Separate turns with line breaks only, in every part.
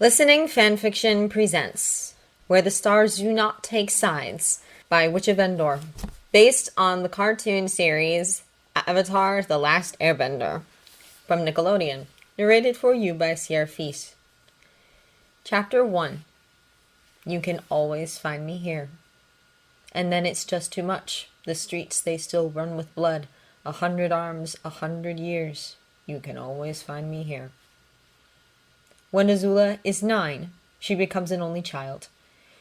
Listening Fanfiction presents Where the Stars Do Not Take Sides by Witch of Endor, based on the cartoon series Avatar: The Last Airbender from Nickelodeon, narrated for you by Sierra Feast. Chapter 1. You can always find me here. And then it's just too much. The streets, they still run with blood. 100 arms, 100 years. You can always find me here. When Azula is 9, she becomes an only child.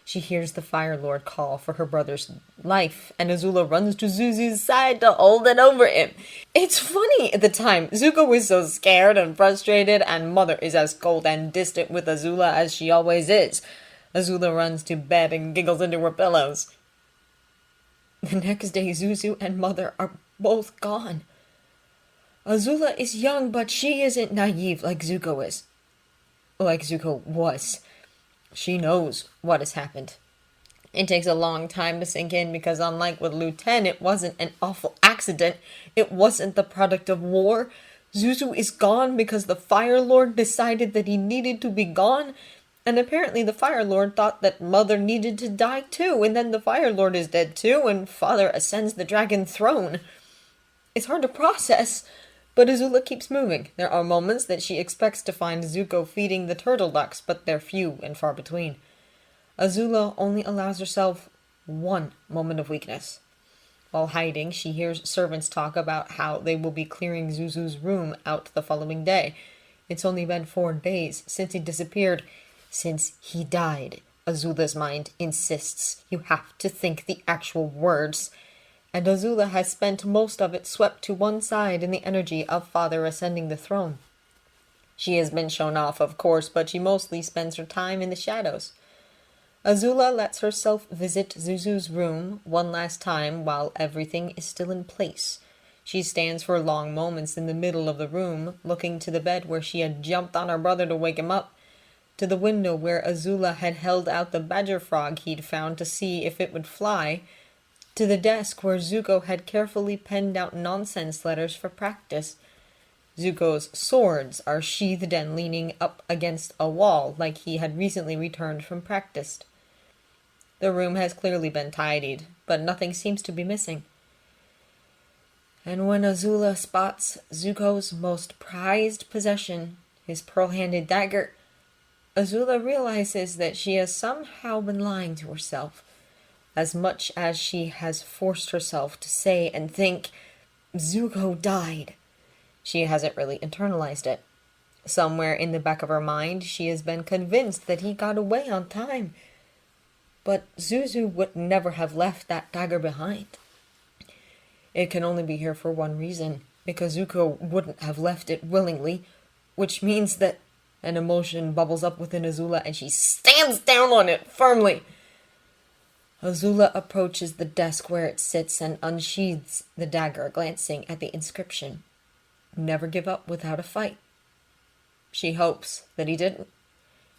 She hears the Fire Lord call for her brother's life, and Azula runs to Zuzu's side to hold it over him. It's funny at the time. Zuko is so scared and frustrated, and Mother is as cold and distant with Azula as she always is. Azula runs to bed and giggles into her pillows. The next day, Zuzu and Mother are both gone. Azula is young, but she isn't naive like Zuko is. Like Zuko was. She knows what has happened. It takes a long time to sink in because unlike with Lu-10, it wasn't an awful accident. It wasn't the product of war. Zuzu is gone because the Fire Lord decided that he needed to be gone. And apparently the Fire Lord thought that Mother needed to die too. And then the Fire Lord is dead too. And Father ascends the dragon throne. It's hard to process. But Azula keeps moving. There are moments that she expects to find Zuko feeding the turtle ducks, but they're few and far between. Azula only allows herself one moment of weakness. While hiding, she hears servants talk about how they will be clearing Zuzu's room out the following day. It's only been 4 days since he disappeared. Since he died, Azula's mind insists. You have to think the actual words. And Azula has spent most of it swept to one side in the energy of Father ascending the throne. She has been shown off, of course, but she mostly spends her time in the shadows. Azula lets herself visit Zuzu's room one last time while everything is still in place. She stands for long moments in the middle of the room, looking to the bed where she had jumped on her brother to wake him up, to the window where Azula had held out the badger frog he'd found to see if it would fly, to the desk where Zuko had carefully penned out nonsense letters for practice. Zuko's swords are sheathed and leaning up against a wall like he had recently returned from practice. The room has clearly been tidied, but nothing seems to be missing. And when Azula spots Zuko's most prized possession, his pearl-handed dagger, Azula realizes that she has somehow been lying to herself. As much as she has forced herself to say and think, Zuko died, she hasn't really internalized it. Somewhere in the back of her mind, she has been convinced that he got away on time. But Zuzu would never have left that dagger behind. It can only be here for one reason, because Zuko wouldn't have left it willingly, which means that an emotion bubbles up within Azula and she stands down on it firmly. Azula approaches the desk where it sits and unsheathes the dagger, glancing at the inscription. Never give up without a fight. She hopes that he didn't.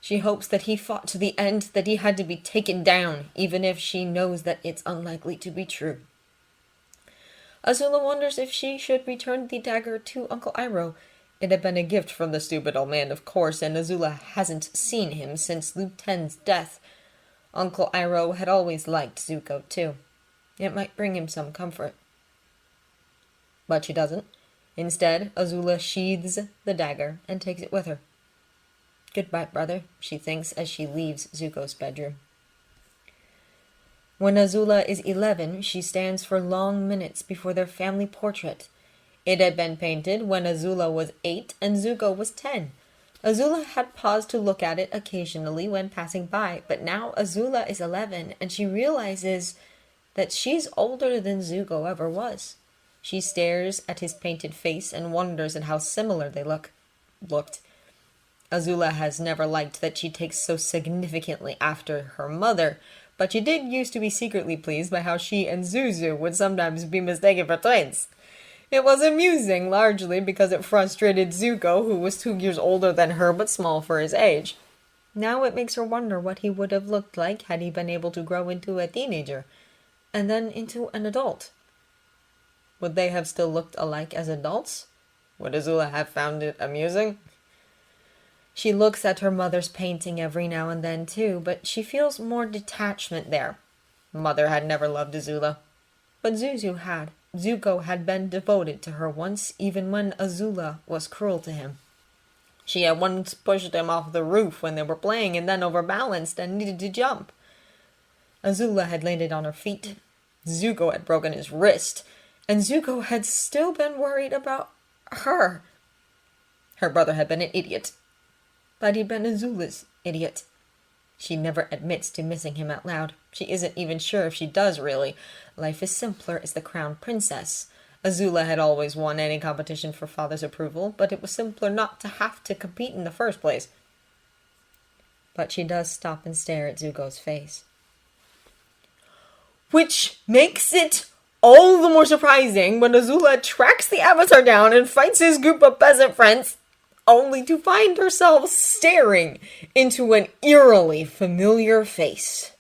She hopes that he fought to the end, that he had to be taken down, even if she knows that it's unlikely to be true. Azula wonders if she should return the dagger to Uncle Iroh. It had been a gift from the stupid old man, of course, and Azula hasn't seen him since Lu-10's death. Uncle Iroh had always liked Zuko, too. It might bring him some comfort. But she doesn't. Instead, Azula sheathes the dagger and takes it with her. Goodbye, brother, she thinks as she leaves Zuko's bedroom. When Azula is 11, she stands for long minutes before their family portrait. It had been painted when Azula was 8 and Zuko was 10. Azula had paused to look at it occasionally when passing by, but now Azula is 11 and she realizes that she's older than Zuko ever was. She stares at his painted face and wonders at how similar they looked. Azula has never liked that she takes so significantly after her mother, but she did used to be secretly pleased by how she and Zuzu would sometimes be mistaken for twins. It was amusing, largely because it frustrated Zuko, who was 2 years older than her but small for his age. Now it makes her wonder what he would have looked like had he been able to grow into a teenager, and then into an adult. Would they have still looked alike as adults? Would Azula have found it amusing? She looks at her mother's painting every now and then too, but she feels more detachment there. Mother had never loved Azula, but Zuko had been devoted to her once, even when Azula was cruel to him. She had once pushed him off the roof when they were playing and then overbalanced and needed to jump. Azula had landed on her feet. Zuko had broken his wrist, and Zuko had still been worried about her. Her brother had been an idiot, but he'd been Azula's idiot. She never admits to missing him out loud. She isn't even sure if she does, really. Life is simpler as the crown princess. Azula had always won any competition for father's approval, but it was simpler not to have to compete in the first place. But she does stop and stare at Zuko's face. Which makes it all the more surprising when Azula tracks the Avatar down and fights his group of peasant friends, only to find herself staring into an eerily familiar face.